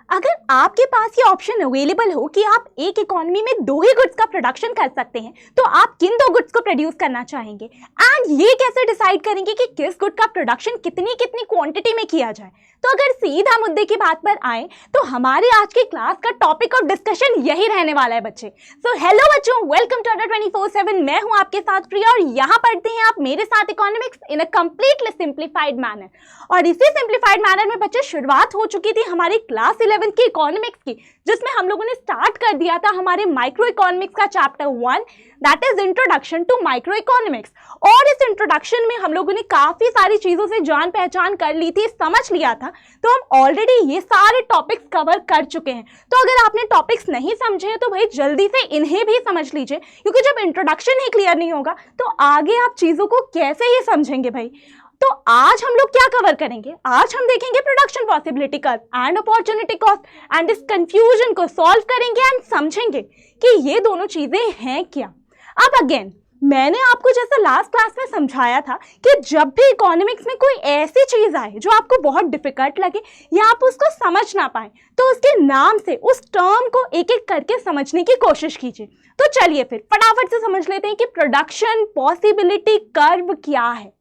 अगर आपके पास ये ऑप्शन अवेलेबल हो कि आप एक इकोनॉमी में दो ही गुड्स का प्रोडक्शन कर सकते हैं, तो आप किन दो गुड्स को प्रोड्यूस करना चाहेंगे एंड ये कैसे डिसाइड करेंगे कि किस गुड का प्रोडक्शन कितनी कितनी क्वांटिटी में किया जाए। तो अगर सीधा मुद्दे की बात पर आए तो हमारे आज की क्लास का टॉपिक ऑफ डिस्कशन यही रहने वाला है बच्चे। सो हेलो बच्चों, वेलकम टू अड्डा 24/7। मैं हूं आपके साथ प्रिया और यहाँ पढ़ते हैं आप मेरे साथ economics in a completely simplified manner. और इसी सिंप्लीफाइड मैनर में बच्चे शुरुआत हो चुकी थी हमारी क्लास 11 की इकोनॉमिक्स की, जिसमें हम लोगों ने स्टार्ट कर दिया था हमारे माइक्रो इकोनॉमिक्स का chapter 1, that is introduction to micro economics. और इस इंट्रोडक्शन में हम लोगों ने काफी सारी चीजों से जान पहचान कर ली थी, समझ लिया था। तो हम ऑलरेडी ये सारे टॉपिक्स कवर कर चुके हैं। तो अगर आपने टॉपिक्स नहीं समझे हैं तो भाई जल्दी से इन्हें भी समझ लीजिए, क्योंकि जब इंट्रोडक्शन ही क्लियर नहीं होगा तो आगे आप चीजों को कैसे ही समझेंगे भाई। तो आज हम लोग क्या कवर करेंगे? आज हम देखेंगे production possibility curve and opportunity cost and इस कंफ्यूजन को सॉल्व करेंगे एंड समझेंगे कि ये दोनों चीजें हैं क्या। अब अगेन मैंने आपको जैसा लास्ट क्लास में समझाया था कि जब भी इकोनॉमिक्स में कोई ऐसी चीज आए जो आपको बहुत डिफिकल्ट लगे या आप उसको समझ ना पाए, तो उसके नाम से उस टर्म को एक एक करके समझने की कोशिश कीजिए। तो चलिए फिर फटाफट से समझ लेते हैं कि प्रोडक्शन पॉसिबिलिटी कर्व क्या है।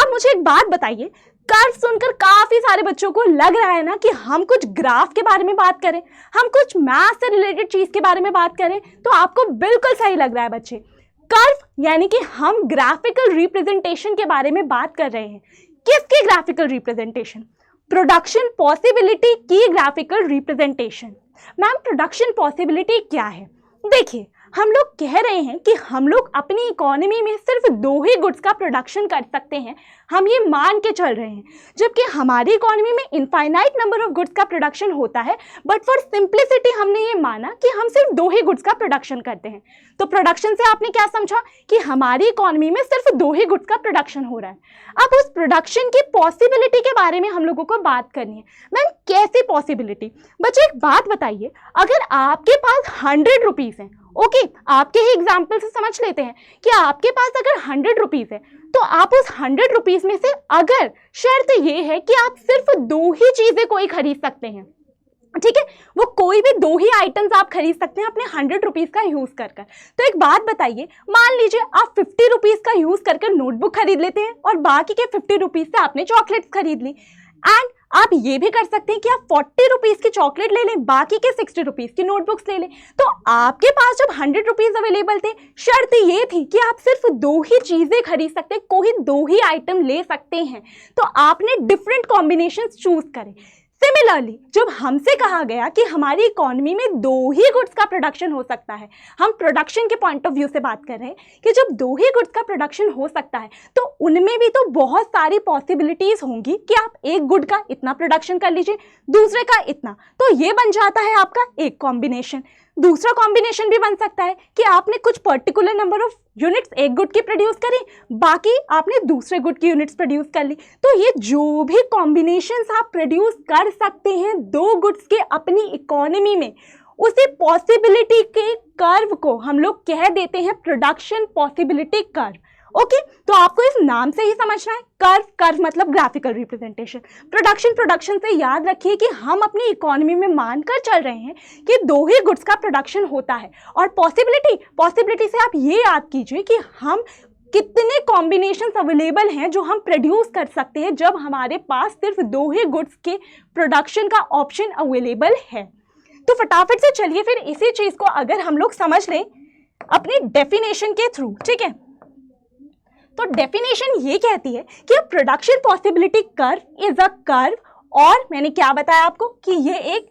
अब मुझे एक बात बताइए, कर्व सुनकर काफी सारे बच्चों को लग रहा है ना कि हम कुछ ग्राफ के बारे में बात करें, हम कुछ मैथ से रिलेटेड चीज के बारे में बात करें। तो आपको बिल्कुल सही लग रहा है बच्चे। कर्व यानी कि हम ग्राफिकल रिप्रेजेंटेशन के बारे में बात कर रहे हैं। किसकी ग्राफिकल रिप्रेजेंटेशन? प्रोडक्शन पॉसिबिलिटी की graphical representation. Ma'am production possibility क्या है? देखिए, हम लोग कह रहे हैं कि हम लोग अपनी इकोनॉमी में सिर्फ दो ही गुड्स का प्रोडक्शन कर सकते हैं, हम ये मान के चल रहे हैं, जबकि हमारी इकोनॉमी में इनफाइनाइट नंबर ऑफ गुड्स का प्रोडक्शन होता है। बट फॉर सिंप्लिसिटी हमने ये माना कि हम सिर्फ दो ही गुड्स का प्रोडक्शन करते हैं। तो प्रोडक्शन से आपने क्या समझा कि हमारी इकोनॉमी में सिर्फ दो ही गुड्स का प्रोडक्शन हो रहा है। अब उस प्रोडक्शन की पॉसिबिलिटी के बारे में हम लोगों को बात करनी है। मैम कैसी पॉसिबिलिटी? बच्चे एक बात बताइए, अगर आपके पास 100 रुपीज है, ओके आपके ही एग्जाम्पल से समझ लेते हैं कि आपके पास अगर 100 रुपीज है, तो आप उस 100 रुपीज में से अगर शर्त ये है कि आप सिर्फ दो ही चीजें कोई खरीद सकते हैं, ठीक है, वो कोई भी दो ही आइटम्स आप खरीद सकते हैं अपने 100 रुपीज का यूज कर। तो एक बात बताइए, मान लीजिए आप 50 रुपीज का यूज करके नोटबुक खरीद लेते हैं और बाकी के 50 रुपीज से आपने चॉकलेट्स खरीद ली। एंड आप ये भी कर सकते हैं कि आप 40 रुपीज की चॉकलेट ले लें, बाकी के 60 रुपीज की नोटबुक्स ले लें। तो आपके पास जब 100 रुपीज अवेलेबल थे, शर्त ये थी कि आप सिर्फ दो ही चीजें खरीद सकते हैं, कोई दो ही आइटम ले सकते हैं। तो आपने डिफरेंट कॉम्बिनेशन चूज करें। सिमिलरली जब हमसे कहा गया कि हमारी इकोनॉमी में दो ही गुड्स का प्रोडक्शन हो सकता है, हम प्रोडक्शन के पॉइंट ऑफ व्यू से बात कर रहे हैं कि जब दो ही गुड्स का प्रोडक्शन हो सकता है तो उनमें भी तो बहुत सारी पॉसिबिलिटीज होंगी कि आप एक गुड का इतना प्रोडक्शन कर लीजिए, दूसरे का इतना, तो ये बन जाता है आपका एक कॉम्बिनेशन। दूसरा कॉम्बिनेशन भी बन सकता है कि आपने कुछ पर्टिकुलर नंबर ऑफ यूनिट्स एक गुड की प्रोड्यूस करी, बाकी आपने दूसरे गुड की यूनिट्स प्रोड्यूस कर ली। तो ये जो भी कॉम्बिनेशंस आप प्रोड्यूस कर सकते हैं दो गुड्स के अपनी इकोनॉमी में, उसी पॉसिबिलिटी के कर्व को हम लोग कह देते हैं प्रोडक्शन पॉसिबिलिटी कर्व। ओके, तो आपको इस नाम से ही समझना है, कर्व, कर्व मतलब ग्राफिकल रिप्रेजेंटेशन। प्रोडक्शन से याद रखिए कि हम अपनी इकोनॉमी में मानकर चल रहे हैं कि दो ही गुड्स का प्रोडक्शन होता है। और पॉसिबिलिटी से आप ये याद कीजिए कि हम कितने कॉम्बिनेशंस अवेलेबल हैं जो हम प्रोड्यूस कर सकते हैं जब हमारे पास सिर्फ दो ही गुड्स के प्रोडक्शन का ऑप्शन अवेलेबल है। तो फटाफट से चलिए फिर इसी चीज को अगर हम लोग समझ लें अपनी डेफिनेशन के थ्रू, ठीक है। तो डेफिनेशन ये कहती है कि production possibility curve is a curve, और मैंने क्या बताया आपको कि ये एक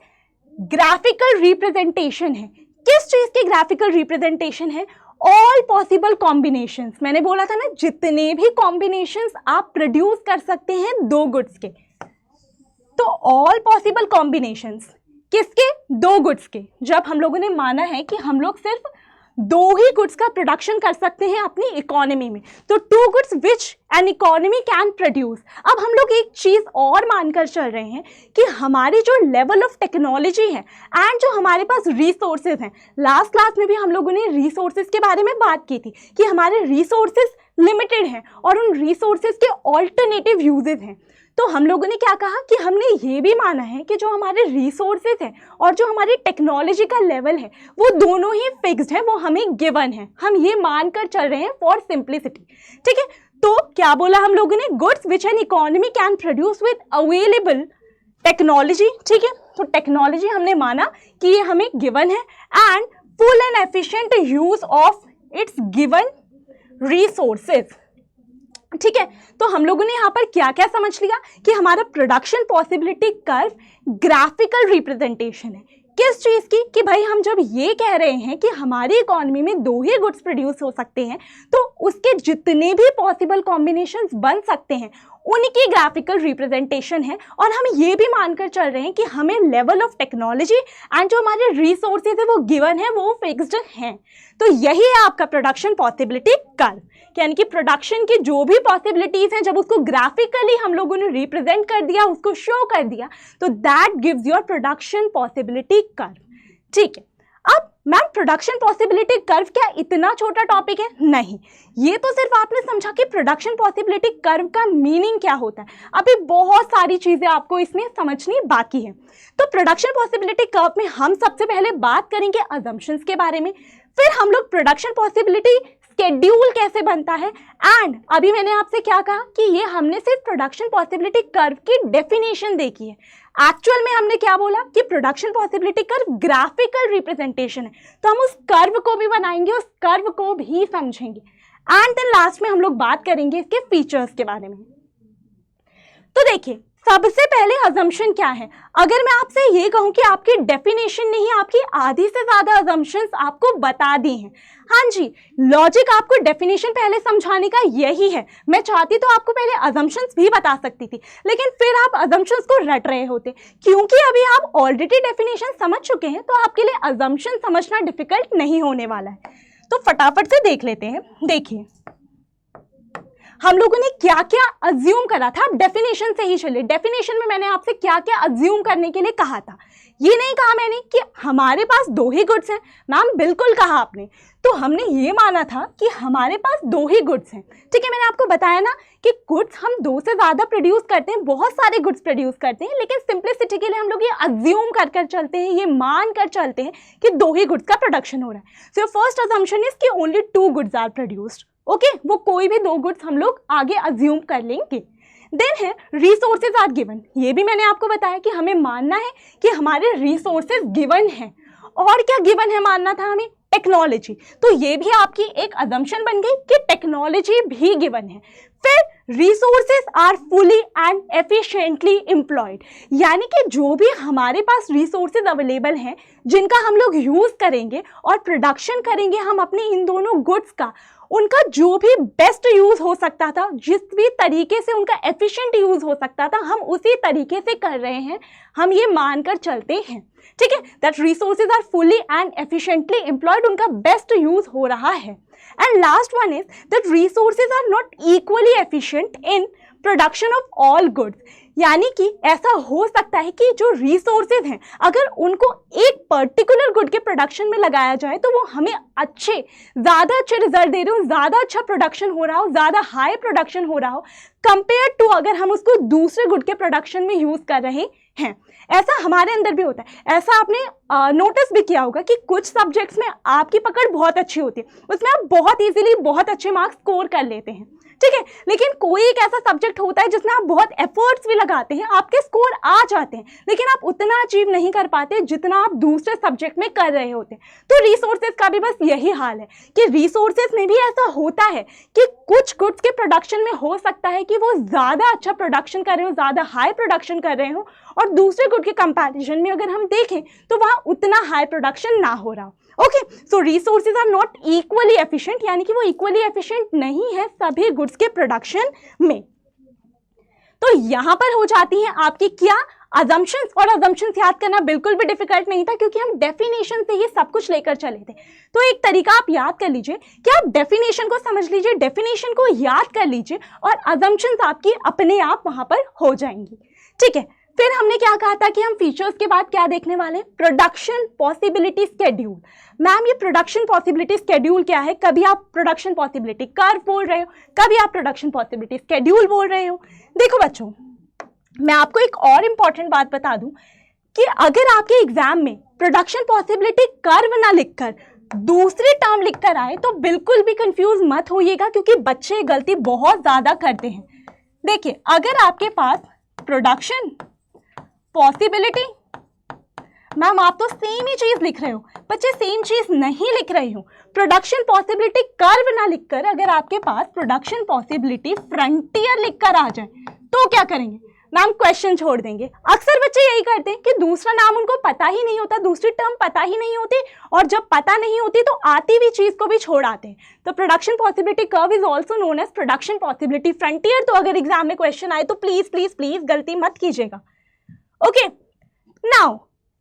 ग्राफिकल रिप्रेजेंटेशन है। किस चीज की ग्राफिकल रिप्रेजेंटेशन है? All possible combinations. मैंने बोला था ना, जितने भी कॉम्बिनेशंस आप प्रोड्यूस कर सकते हैं दो गुड्स के, तो ऑल पॉसिबल कॉम्बिनेशंस किसके? दो गुड्स के। जब हम लोगों ने माना है कि हम लोग सिर्फ दो ही गुड्स का प्रोडक्शन कर सकते हैं अपनी इकोनॉमी में, तो two goods which an economy can produce. अब हम लोग एक चीज और मानकर चल रहे हैं कि हमारी जो लेवल ऑफ टेक्नोलॉजी है एंड जो हमारे पास रिसोर्सेज हैं, लास्ट क्लास में भी हम लोगों ने रिसोर्सेज के बारे में बात की थी कि हमारे रिसोर्सेज लिमिटेड हैं और उन रिसोर्सेज के ऑल्टरनेटिव यूजेस हैं। तो हम लोगों ने क्या कहा कि हमने ये भी माना है कि जो हमारे रिसोर्सेज हैं और जो हमारी टेक्नोलॉजी का लेवल है वो दोनों ही फिक्स्ड है, वो हमें गिवन है, हम ये मानकर चल रहे हैं फॉर सिंप्लिसिटी। ठीक है, तो क्या बोला हम लोगों ने, goods which an economy can produce with available technology. ठीक है, तो टेक्नोलॉजी हमने माना कि ये हमें गिवन है and full and efficient use of its given resources. ठीक है, तो हम लोगों ने यहाँ पर क्या क्या समझ लिया कि हमारा production possibility curve graphical representation है किस चीज की, कि भाई हम जब ये कह रहे हैं कि हमारी इकोनॉमी में 2 ही गुड्स प्रोड्यूस हो सकते हैं तो उसके जितने भी पॉसिबल कॉम्बिनेशंस बन सकते हैं उनकी ग्राफिकल रिप्रेजेंटेशन है। और हम ये भी मानकर चल रहे हैं कि हमें लेवल ऑफ टेक्नोलॉजी एंड जो हमारे रिसोर्सेज है वो गिवन है, वो फिक्स्ड हैं। तो यही है आपका प्रोडक्शन पॉसिबिलिटी कर्व, यानी कि प्रोडक्शन की जो भी पॉसिबिलिटीज हैं जब उसको ग्राफिकली हम लोगों ने रिप्रेजेंट कर दिया, उसको शो कर दिया, तो that gives your production possibility curve. ठीक है, अब मैम प्रोडक्शन पॉसिबिलिटी कर्व क्या इतना छोटा टॉपिक है? नहीं, ये तो सिर्फ आपने समझा कि प्रोडक्शन पॉसिबिलिटी कर्व का मीनिंग क्या होता है, अभी बहुत सारी चीजें आपको इसमें समझनी बाकी है। तो प्रोडक्शन पॉसिबिलिटी कर्व में हम सबसे पहले बात करेंगे अजम्पशंस के बारे में, फिर हम लोग प्रोडक्शन पॉसिबिलिटी शेड्यूल कैसे बनता है, एंड अभी मैंने आपसे क्या कहा कि ये हमने सिर्फ प्रोडक्शन पॉसिबिलिटी कर्व की डेफिनेशन देखी है, एक्चुअल में हमने क्या बोला कि production possibility curve graphical representation है, तो हम उस कर्व को भी बनाएंगे, उस कर्व को भी समझेंगे एंड देन लास्ट में हम लोग बात करेंगे इसके फीचर्स के बारे में। तो देखिए, सबसे पहले अजम्पशन क्या है, अगर मैं आपसे ये कहूं कि आपकी डेफिनेशन ने ही आपकी आधी से ज्यादा अजम्पशंस आपको बता दी हैं। हाँ जी, लॉजिक आपको डेफिनेशन पहले समझाने का यही है। मैं चाहती तो आपको पहले अजम्पशंस भी बता सकती थी, लेकिन फिर आप अजम्पशंस को रट रहे होते, क्योंकि अभी आप ऑलरेडी डेफिनेशन समझ चुके हैं तो आपके लिए अजम्पशन समझना डिफिकल्ट नहीं होने वाला है। तो फटाफट से देख लेते हैं। देखिए, हम लोगों ने क्या क्या अज्यूम करा था, आप डेफिनेशन से ही चले। डेफिनेशन में मैंने आपसे क्या क्या अज्यूम करने के लिए कहा था, ये नहीं कहा मैंने कि हमारे पास 2 ही गुड्स हैं, मैम बिल्कुल कहा आपने। तो हमने ये माना था कि हमारे पास 2 ही गुड्स हैं। ठीक है, मैंने आपको बताया ना कि गुड्स हम 2 से ज्यादा प्रोड्यूस करते हैं, बहुत सारे गुड्स प्रोड्यूस करते हैं, लेकिन सिंप्लिसिटी के लिए हम लोग ये अज्यूम कर चलते हैं, ये मान कर चलते हैं कि 2 ही गुड्स का प्रोडक्शन हो रहा है। सो फर्स्ट अजम्पशन इज कि only 2 goods are produced. Okay, वो कोई भी 2 गुड्स हम लोग आगे अज्यूम कर लेंगे। देन है रिसोर्सेज आर गिवन, ये भी मैंने आपको बताया कि हमें मानना है कि हमारे रिसोर्सेज गिवन हैं। और क्या गिवन है मानना था हमें? टेक्नोलॉजी। तो ये भी आपकी एक अजम्पशन बन गई कि टेक्नोलॉजी भी गिवन है। फिर resources are fully and efficiently employed, यानी कि जो भी हमारे पास रिसोर्सेज अवेलेबल हैं जिनका हम लोग यूज करेंगे और प्रोडक्शन करेंगे हम अपने इन दोनों गुड्स का, उनका जो भी बेस्ट यूज हो सकता था, जिस भी तरीके से उनका एफिशिएंट यूज हो सकता था, हम उसी तरीके से कर रहे हैं, हम ये मानकर चलते हैं। ठीक है, that resources are fully and efficiently employed, उनका बेस्ट यूज हो रहा है। And last one is that resources are not equally efficient in production of all goods, यानी कि ऐसा हो सकता है कि जो रिसोर्सेज हैं अगर उनको एक पर्टिकुलर गुड के प्रोडक्शन में लगाया जाए तो वो हमें ज़्यादा अच्छे रिजल्ट दे रहे हो, ज़्यादा अच्छा प्रोडक्शन हो रहा हो, ज़्यादा हाई प्रोडक्शन हो रहा हो कंपेयर टू अगर हम उसको दूसरे गुड के प्रोडक्शन में यूज़ कर रहे हैं। ऐसा हमारे अंदर भी होता है। ऐसा आपने नोटिस भी किया होगा कि कुछ सब्जेक्ट्स में आपकी पकड़ बहुत अच्छी होती है, उसमें आप बहुत इजीली बहुत अच्छे मार्क्स स्कोर कर लेते हैं। ठीक है, लेकिन कोई एक ऐसा सब्जेक्ट होता है जिसमें आप बहुत एफर्ट्स भी लगाते हैं, आपके स्कोर आ जाते हैं, लेकिन आप उतना अचीव नहीं कर पाते जितना आप दूसरे सब्जेक्ट में कर रहे होते हैं। तो रिसोर्सेज का भी बस यही हाल है कि रिसोर्सेज में भी ऐसा होता है कि कुछ गुड्स के प्रोडक्शन में हो सकता है कि वो ज़्यादा अच्छा प्रोडक्शन कर रहे हो, ज़्यादा हाई प्रोडक्शन कर रहे हो, और दूसरे गुड के कंपैरिजन में अगर हम देखें तो वहाँ उतना हाई प्रोडक्शन ना हो रहा हो। Okay, so resources are not equally efficient, यानी कि वो इक्वली एफिशिएंट नहीं है सभी गुड्स के प्रोडक्शन में। तो यहां पर हो जाती हैं आपकी क्या अजम्पशंस, और अजम्पशंस याद करना बिल्कुल भी डिफिकल्ट नहीं था क्योंकि हम डेफिनेशन से ही सब कुछ लेकर चले थे। तो एक तरीका आप याद कर लीजिए कि आप डेफिनेशन को समझ लीजिए, डेफिनेशन को याद कर लीजिए और अजम्पशंस आपकी अपने आप वहां पर हो जाएंगी। ठीक है, फिर हमने क्या कहा था कि हम फीचर्स के बाद क्या देखने वाले हैं? Production possibility schedule. मैम ये प्रोडक्शन पॉसिबिलिटी स्केड्यूल क्या है? कभी आप प्रोडक्शन पॉसिबिलिटी कर्व बोल रहे हो, कभी आप प्रोडक्शन पॉसिबिलिटी स्केड्यूल बोल रहे हो। देखो बच्चों, मैं आपको एक और इम्पॉर्टेंट बात बता दूं कि अगर आपके एग्जाम में प्रोडक्शन पॉसिबिलिटी कर्व ना लिखकर दूसरी टर्म लिखकर आए तो बिल्कुल भी कंफ्यूज मत होइएगा, क्योंकि बच्चे गलती बहुत ज्यादा करते हैं। देखिए, अगर आपके पास प्रोडक्शन पॉसिबिलिटी, मैम आप तो सेम ही चीज लिख रहे हो, बच्चे सेम चीज नहीं लिख रही हो। प्रोडक्शन पॉसिबिलिटी कर्व ना लिखकर अगर आपके पास प्रोडक्शन पॉसिबिलिटी फ्रंटियर लिखकर आ जाए तो क्या करेंगे? मैम क्वेश्चन छोड़ देंगे। अक्सर बच्चे यही करते हैं कि दूसरा नाम उनको पता ही नहीं होता, दूसरी टर्म पता ही नहीं होती, और जब पता नहीं होती तो आती हुई चीज को भी छोड़ आते हैं। तो production possibility curve is also known as production possibility frontier. तो अगर एग्जाम में क्वेश्चन आए तो प्लीज प्लीज प्लीज गलती मत कीजिएगा। ओके, नाउ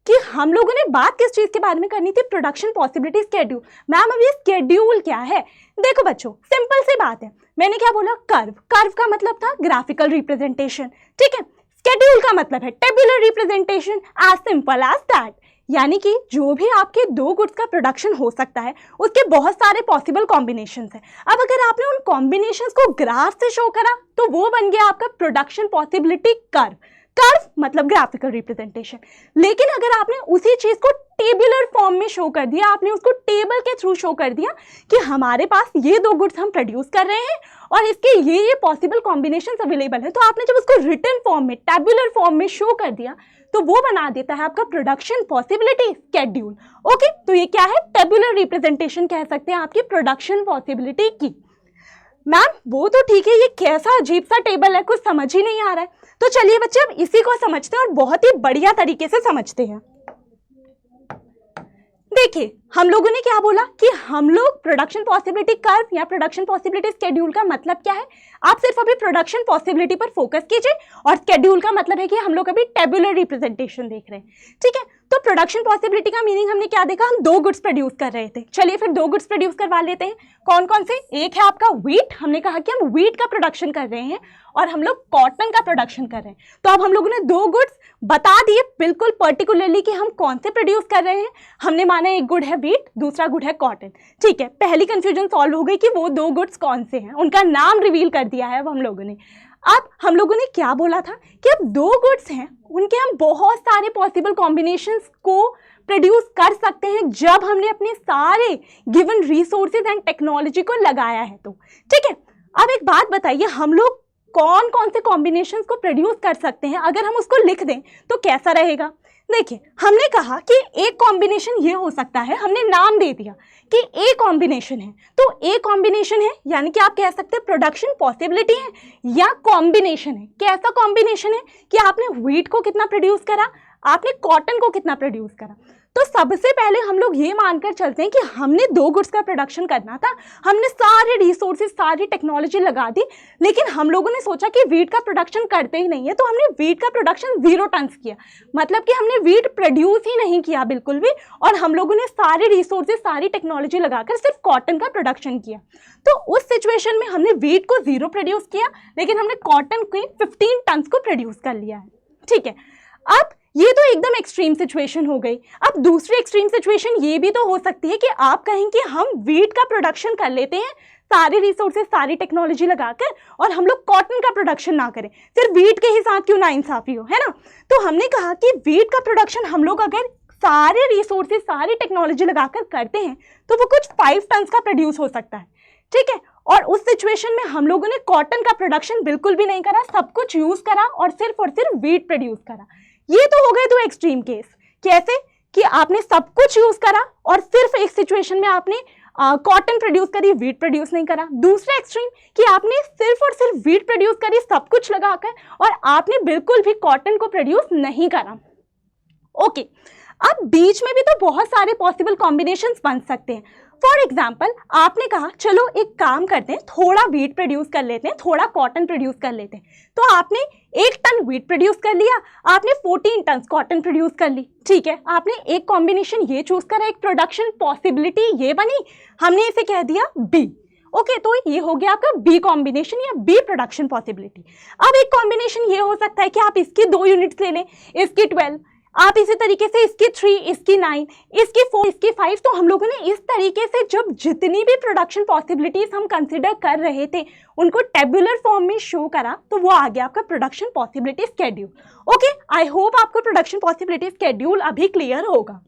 कि हम लोगों ने बात किस चीज के बारे में करनी थी? Production possibility schedule. मैम अब ये स्केड्यूल क्या है? देखो बच्चों, सिंपल सी बात है, मैंने क्या बोला? कर्व। कर्व का मतलब था ग्राफिकल रिप्रेजेंटेशन, ठीक है। स्केड्यूल का मतलब है tabular representation, as simple as that. यानी कि जो भी आपके दो गुड्स का प्रोडक्शन हो सकता है उसके बहुत सारे पॉसिबल कॉम्बिनेशंस हैं। अब अगर आपने उन कॉम्बिनेशंस को ग्राफ से शो करा तो वो बन गया आपका प्रोडक्शन पॉसिबिलिटी कर्व। कर्व मतलब ग्राफिकल रिप्रेजेंटेशन। लेकिन अगर आपने उसी चीज को टेबुलर फॉर्म में शो कर दिया, आपने उसको टेबल के थ्रू शो कर दिया कि हमारे पास ये दो गुड्स हम प्रोड्यूस कर रहे हैं और इसके ये पॉसिबल कॉम्बिनेशंस अवेलेबल है, तो आपने जब उसको रिटन फॉर्म में, टेबुलर फॉर्म में शो कर दिया तो वो बना देता है आपका प्रोडक्शन पॉसिबिलिटी स्केड्यूल। ओके, तो ये क्या है? टेबुलर रिप्रेजेंटेशन कह सकते हैं आपकी प्रोडक्शन पॉसिबिलिटी की। मैम वो तो ठीक है, ये कैसा अजीब सा टेबल है, कुछ समझ ही नहीं आ रहा है। तो चलिए बच्चे अब इसी को समझते हैं और बहुत ही बढ़िया तरीके से समझते हैं। देखिए, हम लोगों ने क्या बोला कि हम लोग प्रोडक्शन पॉसिबिलिटी कर्व या प्रोडक्शन पॉसिबिलिटी स्केड्यूल का मतलब क्या है? आप सिर्फ अभी प्रोडक्शन पॉसिबिलिटी पर फोकस कीजिए, और स्केड्यूल का मतलब है कि हम लोग अभी टेबुलर रिप्रेजेंटेशन देख रहे हैं, ठीक है। तो प्रोडक्शन पॉसिबिलिटी का मीनिंग हमने क्या देखा? हम दो गुड्स प्रोड्यूस कर रहे थे। चलिए फिर दो गुड्स प्रोड्यूस करवा लेते हैं। कौन कौन से? एक है आपका व्हीट, हमने कहा कि हम व्हीट का प्रोडक्शन कर रहे हैं, और हम लोग कॉटन का प्रोडक्शन कर रहे हैं। तो अब हम लोगों ने दो गुड्स बता दिए बिल्कुल पर्टिकुलरली कि हम कौन से प्रोड्यूस कर रहे हैं। हमने माना एक गुड है व्हीट, दूसरा गुड है कॉटन, ठीक है। पहली कंफ्यूजन सॉल्व हो गई कि वो दो गुड्स कौन से हैं, उनका नाम रिवील कर दिया है अब हम लोगों ने। अब हम लोगों ने क्या बोला था कि अब दो गुड्स हैं, उनके हम बहुत सारे पॉसिबल कॉम्बिनेशंस को प्रोड्यूस कर सकते हैं जब हमने अपने सारे गिवन रिसोर्सेज एंड टेक्नोलॉजी को लगाया है तो, ठीक है। अब एक बात बताइए, हम लोग कौन कौन से कॉम्बिनेशंस को प्रोड्यूस कर सकते हैं? अगर हम उसको लिख दें तो कैसा रहेगा? देखिए, हमने कहा कि एक कॉम्बिनेशन ये हो सकता है, हमने नाम दे दिया कि ए कॉम्बिनेशन है, तो ए कॉम्बिनेशन है यानी कि आप कह सकते हैं प्रोडक्शन पॉसिबिलिटी है या कॉम्बिनेशन है। कैसा कॉम्बिनेशन है कि आपने व्हीट को कितना प्रोड्यूस करा, आपने कॉटन को कितना प्रोड्यूस करा। तो सबसे पहले हम लोग ये मानकर चलते हैं कि हमने दो गुड्स का प्रोडक्शन करना था, हमने सारे रिसोर्सेज, सारी टेक्नोलॉजी लगा दी, लेकिन हम लोगों ने सोचा कि व्हीट का प्रोडक्शन करते ही नहीं है, तो हमने व्हीट का प्रोडक्शन 0 टन्स किया। मतलब कि हमने व्हीट प्रोड्यूस ही नहीं किया बिल्कुल भी, और हम लोगों ने सारे रिसोर्सेज, सारी टेक्नोलॉजी लगाकर सिर्फ कॉटन का प्रोडक्शन किया। तो उस सिचुएशन में हमने व्हीट को 0 प्रोड्यूस किया, लेकिन हमने कॉटन के 15 टन्स को प्रोड्यूस कर लिया है, ठीक है। अब ये तो एकदम एक्सट्रीम सिचुएशन हो गई। अब दूसरी एक्सट्रीम सिचुएशन ये भी तो हो सकती है कि आप कहें कि हम व्हीट का प्रोडक्शन कर लेते हैं सारे रिसोर्सेज, सारी टेक्नोलॉजी लगाकर, और हम लोग कॉटन का प्रोडक्शन ना करें, सिर्फ व्हीट के ही साथ क्यों ना इंसाफी हो, है ना। तो हमने कहा कि व्हीट का प्रोडक्शन हम लोग अगर सारे रिसोर्सेज, सारी टेक्नोलॉजी लगाकर करते हैं तो वो कुछ 5 टन्स का प्रोड्यूस हो सकता है, ठीक है। और उस सिचुएशन में हम लोगों ने कॉटन का प्रोडक्शन बिल्कुल भी नहीं करा, सब कुछ यूज करा और सिर्फ व्हीट प्रोड्यूस करा। ये तो हो गए 2 एक्सट्रीम केस। कैसे? कि आपने सब कुछ यूज करा और सिर्फ एक सिचुएशन में आपने कॉटन प्रोड्यूस करी, व्हीट प्रोड्यूस नहीं करा। दूसरा एक्सट्रीम कि आपने सिर्फ और सिर्फ व्हीट प्रोड्यूस करी सब कुछ लगाकर, और आपने बिल्कुल भी कॉटन को प्रोड्यूस नहीं करा। ओके, अब बीच में भी तो बहुत सारे पॉसिबल कॉम्बिनेशंस बन सकते हैं। फॉर एग्जाम्पल, आपने कहा चलो एक काम करते हैं, थोड़ा व्हीट प्रोड्यूस कर लेते हैं, थोड़ा कॉटन प्रोड्यूस कर लेते हैं। तो आपने 1 टन व्हीट प्रोड्यूस कर लिया, आपने 14 टन कॉटन प्रोड्यूस कर ली, ठीक है। आपने एक कॉम्बिनेशन ये चूज करा, एक प्रोडक्शन पॉसिबिलिटी ये बनी, हमने इसे कह दिया बी। ओके, तो ये हो गया आपका बी कॉम्बिनेशन या बी प्रोडक्शन पॉसिबिलिटी। अब एक कॉम्बिनेशन ये हो सकता है कि आप इसकी 2 यूनिट्स ले लें, इसकी 12, आप इसी तरीके से इसकी 3, इसकी 9, इसकी 4, इसकी 5, तो हम लोगों ने इस तरीके से जब जितनी भी प्रोडक्शन पॉसिबिलिटीज हम कंसिडर कर रहे थे उनको टेबुलर फॉर्म में शो करा, तो वो आ गया आपका production possibility schedule. Okay, I hope आपको प्रोडक्शन पॉसिबिलिटी स्केड्यूल अभी क्लियर होगा।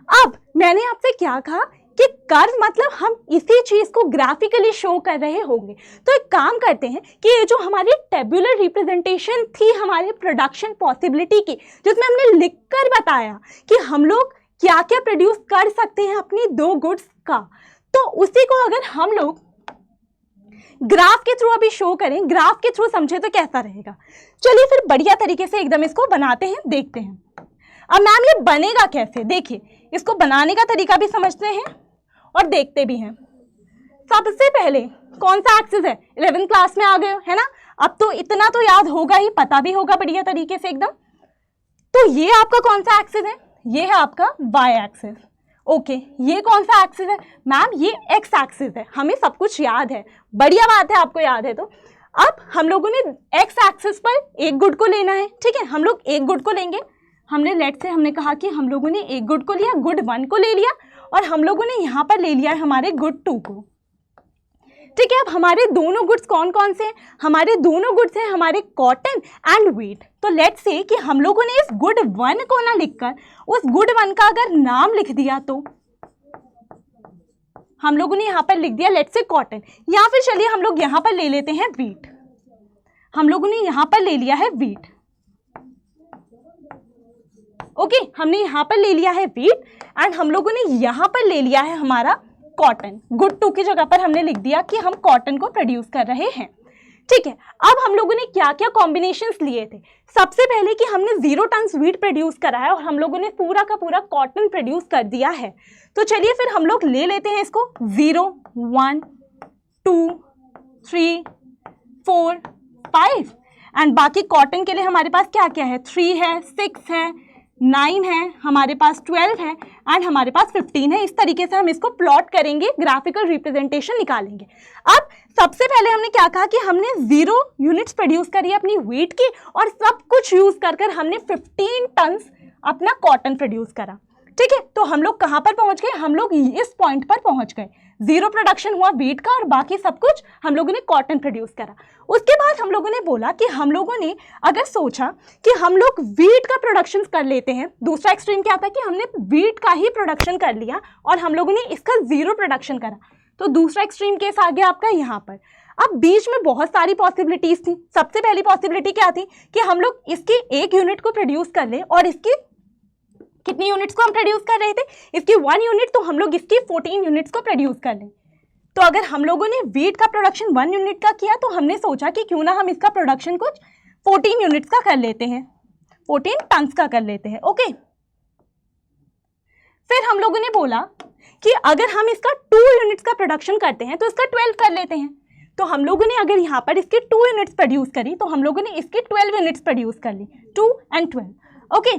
अब मैंने आपसे क्या कहा कि कर्व मतलब हम इसी चीज को ग्राफिकली शो कर रहे होंगे। तो एक काम करते हैं कि ये जो हमारी टेबुलर रिप्रेजेंटेशन थी हमारे प्रोडक्शन पॉसिबिलिटी की, जिसमें हमने लिखकर बताया कि हम लोग क्या क्या प्रोड्यूस कर सकते हैं अपनी 2 गुड्स का, तो उसी को अगर हम लोग ग्राफ के थ्रू अभी शो करें, ग्राफ के थ्रू समझे तो कैसा रहेगा। चलिए फिर बढ़िया तरीके से एकदम इसको बनाते हैं, देखते हैं। अब मैम ये बनेगा कैसे, देखिए इसको बनाने का तरीका भी समझते हैं और देखते भी हैं। सबसे पहले कौन सा एक्सिस है, 11th क्लास में आ गए हो है ना, अब तो इतना तो याद होगा ही, पता भी होगा बढ़िया तरीके से एकदम। तो ये आपका कौन सा एक्सिस है, ये है आपका y एक्सिस। ओके, ये कौन सा एक्सिस है मैम, ये x एक्सिस है। हमें सब कुछ याद है, बढ़िया बात है आपको याद है। तो अब हम लोगों ने x एक्सिस पर एक गुड को लेना है, ठीक है, हम लोग एक गुड को लेंगे। हमने लेट से हमने कहा कि हम लोगों ने एक गुड को लिया, गुड 1 को ले लिया, और हम लोगों ने यहाँ पर ले लिया है हमारे गुड 2 को, ठीक है। अब हमारे दोनों गुड्स कौन कौन से हैं, हमारे दोनों गुड्स हैं हमारे कॉटन एंड व्हीट। तो लेट्स से कि हम लोगों ने इस गुड 1 को ना लिखकर उस गुड 1 का अगर नाम लिख दिया, तो हम लोगों ने यहाँ पर लिख दिया लेट्स से कॉटन, या फिर चलिए हम लोग यहाँ पर ले लेते हैं व्हीट। हम लोगों ने यहाँ पर ले लिया है व्हीट, ओके, हमने यहाँ पर ले लिया है व्हीट एंड हम लोगों ने यहाँ पर ले लिया है हमारा कॉटन। गुड 2 की जगह पर हमने लिख दिया कि हम कॉटन को प्रोड्यूस कर रहे हैं, ठीक है। अब हम लोगों ने क्या क्या कॉम्बिनेशंस लिए थे, सबसे पहले कि हमने 0 टन्स व्हीट प्रोड्यूस करा है और हम लोगों ने पूरा का पूरा कॉटन प्रोड्यूस कर दिया है। तो चलिए फिर हम लोग ले लेते हैं इसको 0, 1, 2, 3, 4, 5 एंड बाकी कॉटन के लिए हमारे पास क्या क्या है, 3 है, 6 है, 9 है, हमारे पास 12 है एंड हमारे पास 15 है। इस तरीके से हम इसको प्लॉट करेंगे, ग्राफिकल रिप्रेजेंटेशन निकालेंगे। अब सबसे पहले हमने क्या कहा कि हमने 0 यूनिट्स प्रोड्यूस करी अपनी व्हीट की और सब कुछ यूज कर हमने 15 टन्स अपना कॉटन प्रोड्यूस करा, ठीक है। तो हम लोग कहाँ पर पहुंच गए, हम लोग इस पॉइंट पर पहुंच गए, 0 प्रोडक्शन हुआ व्हीट का और बाकी सब कुछ हम लोगों ने कॉटन प्रोड्यूस करा। उसके बाद हम लोगों ने बोला कि हम लोगों ने अगर सोचा कि हम लोग व्हीट का प्रोडक्शन कर लेते हैं, दूसरा एक्सट्रीम क्या था कि हमने व्हीट का ही प्रोडक्शन कर लिया और हम लोगों ने इसका 0 प्रोडक्शन करा, तो दूसरा एक्सट्रीम केस आ गया आपका यहाँ पर। अब बीच में बहुत सारी पॉसिबिलिटीज थी। सबसे पहली पॉसिबिलिटी क्या थी कि हम लोग इसकी 1 यूनिट को प्रोड्यूस कर ले, और इसकी कितनी यूनिट्स को हम प्रोड्यूस कर रहे थे, इसकी 1 यूनिट, तो हम लोग इसकी 14 यूनिट्स को प्रोड्यूस कर लें। तो अगर हम लोगों ने व्हीट का प्रोडक्शन 1 यूनिट का किया, तो हमने सोचा कि क्यों ना हम इसका प्रोडक्शन कुछ 14 यूनिट्स का कर लेते हैं, 14 टन्स का कर लेते हैं, ओके। फिर हम लोगों ने बोला कि अगर हम इसका 2 यूनिट्स का प्रोडक्शन करते हैं तो इसका 12 कर लेते हैं। तो हम लोगों ने अगर यहाँ पर इसकी 2 यूनिट्स प्रोड्यूस करी, तो हम लोगों ने इसकी 12 यूनिट्स प्रोड्यूस कर ली, 2 and 12, ओके।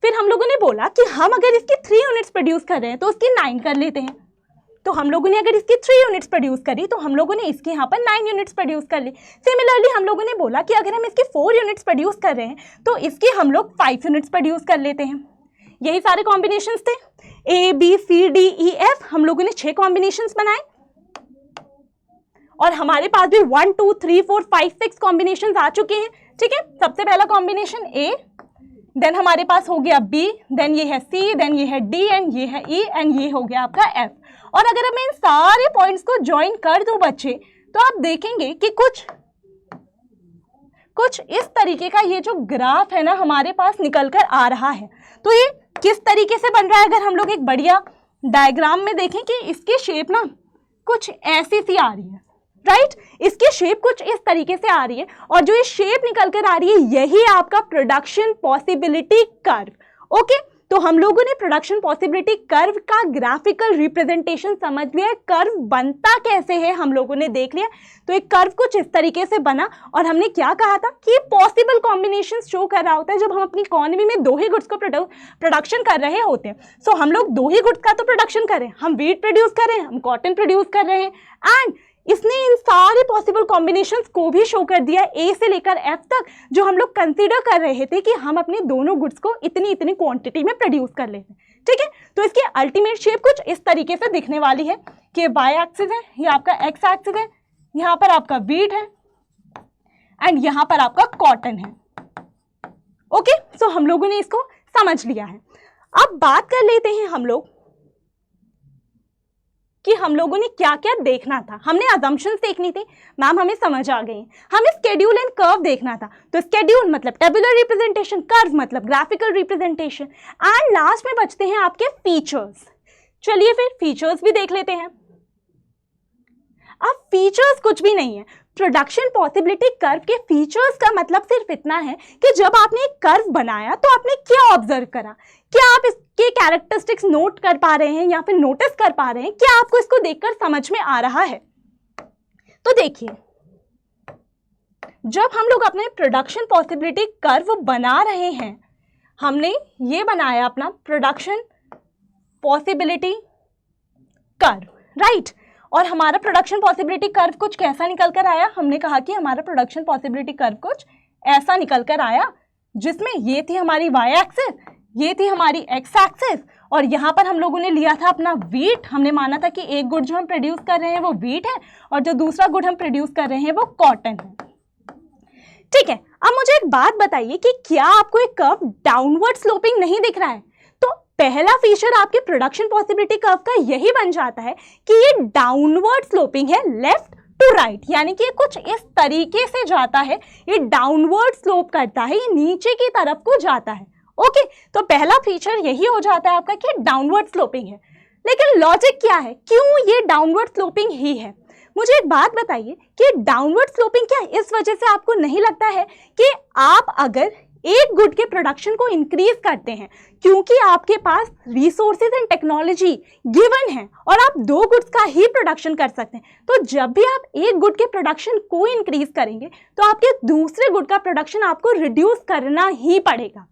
फिर हम लोगों ने बोला कि हम अगर इसकी 3 यूनिट्स प्रोड्यूस कर रहे हैं तो उसकी 9 कर लेते हैं। तो हम लोगों ने अगर इसकी 3 यूनिट्स प्रोड्यूस करी, तो हम लोगों ने इसके यहाँ पर 9 यूनिट्स प्रोड्यूस कर ली। सिमिलरली हम लोगों ने बोला कि अगर हम इसकी 4 यूनिट्स प्रोड्यूस कर रहे हैं तो इसकी हम लोग 5 यूनिट्स प्रोड्यूस कर लेते हैं। यही सारे कॉम्बिनेशंस थे, A, B, C, D, E, F, हम लोगों ने 6 कॉम्बिनेशंस बनाए और हमारे पास भी 1, 2, 3, 4, 5, 6 कॉम्बिनेशंस आ चुके हैं, ठीक है। सबसे पहला कॉम्बिनेशन A, देन हमारे पास हो गया B, देन ये है C, देन ये है D एंड ये है E एंड ये हो गया आपका F। और अगर मैं इन सारे पॉइंट्स को ज्वाइन कर दूं बच्चे, तो आप देखेंगे कि कुछ इस तरीके का ये जो ग्राफ है ना हमारे पास निकल कर आ रहा है। तो ये किस तरीके से बन रहा है, अगर हम लोग एक बढ़िया डायग्राम में देखें कि इसकी शेप ना कुछ ऐसी सी आ रही है, राइट, इसकी शेप कुछ इस तरीके से आ रही है और जो ये शेप निकल कर आ रही है यही आपका प्रोडक्शन पॉसिबिलिटी कर्व, ओके। तो हम लोगों ने प्रोडक्शन पॉसिबिलिटी कर्व का ग्राफिकल रिप्रेजेंटेशन समझ लिया, कर्व बनता कैसे है हम लोगों ने देख लिया। तो एक कर्व कुछ इस तरीके से बना और हमने क्या कहा था कि पॉसिबल कॉम्बिनेशन शो कर रहा होता है जब हम अपनी इकोनॉमी में 2 ही गुड्स को प्रोडक्शन कर रहे होते हैं। सो हम लोग 2 ही गुड्स का तो प्रोडक्शन कर रहे हैं, हम व्हीट प्रोड्यूस कर रहे हैं, हम कॉटन प्रोड्यूस कर रहे हैं एंड इसने इन सारे पॉसिबल कॉम्बिनेशंस को भी शो कर दिया ए से लेकर एफ तक, जो हम लोग कंसीडर कर रहे थे कि हम अपने दोनों गुड्स को इतनी इतनी क्वांटिटी में प्रोड्यूस कर लेते हैं। ठीक है, तो इसकी अल्टीमेट शेप कुछ इस तरीके से दिखने वाली है कि वाई एक्सिस है, ये आपका एक्स एक्सिस है, यहाँ पर आपका वीट है एंड यहाँ पर आपका कॉटन है। ओके, सो हम लोगों ने इसको समझ लिया है। अब बात कर लेते हैं हम लोग कि हम लोगों ने क्या क्या देखना था। हमने अजम्पशंस देखनी थी, मैम हमें समझ आ गई। हमें स्केड्यूल एंड कर्व देखना था, तो स्केड्यूल मतलब टेबुलर रिप्रेजेंटेशन, कर्व मतलब ग्राफिकल रिप्रेजेंटेशन, एंड लास्ट में बचते हैं आपके फीचर्स। चलिए फिर फीचर्स भी देख लेते हैं। अब फीचर्स कुछ भी नहीं है, प्रोडक्शन पॉसिबिलिटी कर्व के फीचर्स का मतलब सिर्फ इतना है कि जब आपने एक कर्व बनाया तो आपने क्या ऑब्जर्व करा, क्या आप इसके कैरेक्टरिस्टिक्स नोट कर पा रहे हैं या फिर नोटिस कर पा रहे हैं, क्या आपको इसको देखकर समझ में आ रहा है। तो देखिए, जब हम लोग अपने प्रोडक्शन पॉसिबिलिटी कर्व बना रहे हैं, हमने ये बनाया अपना प्रोडक्शन पॉसिबिलिटी कर्व, राइट। और हमारा प्रोडक्शन पॉसिबिलिटी कर्व कुछ कैसा निकल कर आया, हमने कहा कि हमारा प्रोडक्शन पॉसिबिलिटी कर्व कुछ ऐसा निकल कर आया, जिसमें ये थी हमारी वाई एक्सिस, ये थी हमारी एक्स एक्सिस, और यहाँ पर हम लोगों ने लिया था अपना वीट। हमने माना था कि एक गुड जो हम प्रोड्यूस कर रहे हैं वो वीट है और जो दूसरा गुड हम प्रोड्यूस कर रहे हैं वो कॉटन है। ठीक है, अब मुझे एक बात बताइए कि क्या आपको एक कर्व डाउनवर्ड स्लोपिंग नहीं दिख रहा है? तो पहला फीचर आपके प्रोडक्शन पॉसिबिलिटी कर्व का यही बन जाता है कि ये डाउनवर्ड स्लोपिंग है, लेफ्ट टू राइट, यानी कि कुछ इस तरीके से जाता है, ये डाउनवर्ड स्लोप करता है, ये नीचे की तरफ को जाता है। ओके, तो पहला फीचर यही हो जाता है आपका कि डाउनवर्ड स्लोपिंग है। लेकिन लॉजिक क्या है, क्यों ये डाउनवर्ड स्लोपिंग ही है? मुझे एक बात बताइए कि डाउनवर्ड स्लोपिंग क्या है? इस वजह से आपको नहीं लगता है कि आप अगर एक गुड के प्रोडक्शन को इंक्रीज करते हैं, क्योंकि आपके पास रिसोर्सेज एंड टेक्नोलॉजी गिवन है और आप दो गुड्स का ही प्रोडक्शन कर सकते हैं, तो जब भी आप एक गुड के प्रोडक्शन को इंक्रीज करेंगे तो आपके दूसरे गुड का प्रोडक्शन आपको रिड्यूस करना ही पड़ेगा।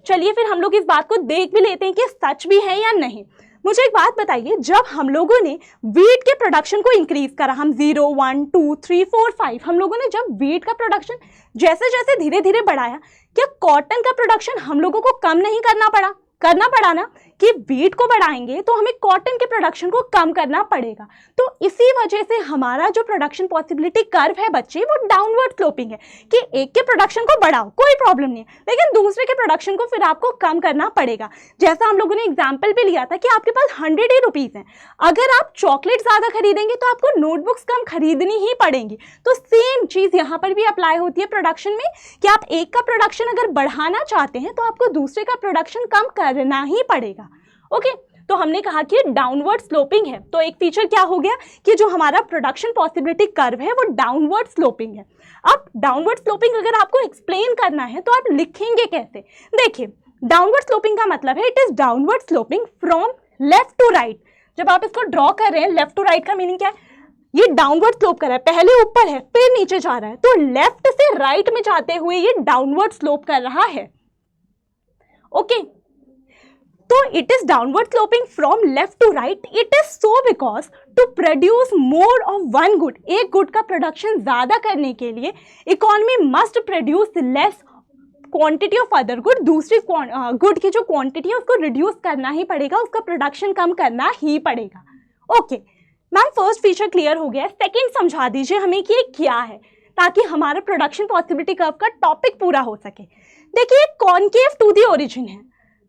चलिए फिर हम लोग इस बात को देख भी लेते हैं कि सच भी है या नहीं। मुझे एक बात बताइए, जब हम लोगों ने वीट के प्रोडक्शन को इंक्रीज करा, हम 0, 1, 2, 3, 4, 5, हम लोगों ने जब वीट का प्रोडक्शन जैसे जैसे धीरे धीरे बढ़ाया, क्या कॉटन का प्रोडक्शन हम लोगों को कम नहीं करना पड़ा ना कि वीट को बढ़ाएंगे तो हमें कॉटन के प्रोडक्शन को कम करना पड़ेगा। तो इसी वजह से हमारा जो प्रोडक्शन पॉसिबिलिटी कर्व है बच्चे, वो डाउनवर्ड स्लोपिंग है कि एक के प्रोडक्शन को बढ़ाओ कोई प्रॉब्लम नहीं है, लेकिन दूसरे के प्रोडक्शन को फिर आपको कम करना पड़ेगा। जैसा हम लोगों ने एग्जाम्पल भी लिया था कि आपके पास 100 ही रुपीज़ हैं, अगर आप चॉकलेट ज़्यादा खरीदेंगे तो आपको नोटबुक्स कम खरीदनी ही पड़ेंगी। तो सेम चीज़ यहाँ पर भी अप्लाई होती है प्रोडक्शन में कि आप एक का प्रोडक्शन अगर बढ़ाना चाहते हैं तो आपको दूसरे का प्रोडक्शन कम करना ही पड़ेगा। ओके, तो हमने कहा कि डाउनवर्ड स्लोपिंग है, तो एक फीचर क्या हो गया कि जो हमारा प्रोडक्शन पॉसिबिलिटी कर्व है वो डाउनवर्ड स्लोपिंग है। अब डाउनवर्ड स्लोपिंग अगर आपको एक्सप्लेन करना है तो आप लिखेंगे कैसे? देखिए, डाउनवर्ड स्लोपिंग का मतलब है it is downward sloping from left to right. जब आप इसको ड्रॉ कर रहे हैं, लेफ्ट टू राइट का मीनिंग क्या है? ये डाउनवर्ड स्लोप कर रहा है, पहले ऊपर है फिर नीचे जा रहा है, तो लेफ्ट से राइट में जाते हुए ये डाउनवर्ड स्लोप कर रहा है। ओके, तो it is downward sloping from left to right. It is so because to produce more of one good, एक गुड का प्रोडक्शन ज्यादा करने के लिए economy must produce less quantity of other good. दूसरी गुड की जो क्वांटिटी है उसको रिड्यूस करना ही पड़ेगा, उसका प्रोडक्शन कम करना ही पड़ेगा। Okay ma'am, first feature clear हो गया। सेकेंड समझा दीजिए हमें कि ये क्या है, ताकि हमारा प्रोडक्शन पॉसिबिलिटी कर्व का टॉपिक पूरा हो सके। देखिए, कॉनकेव टू द ओरिजिन है।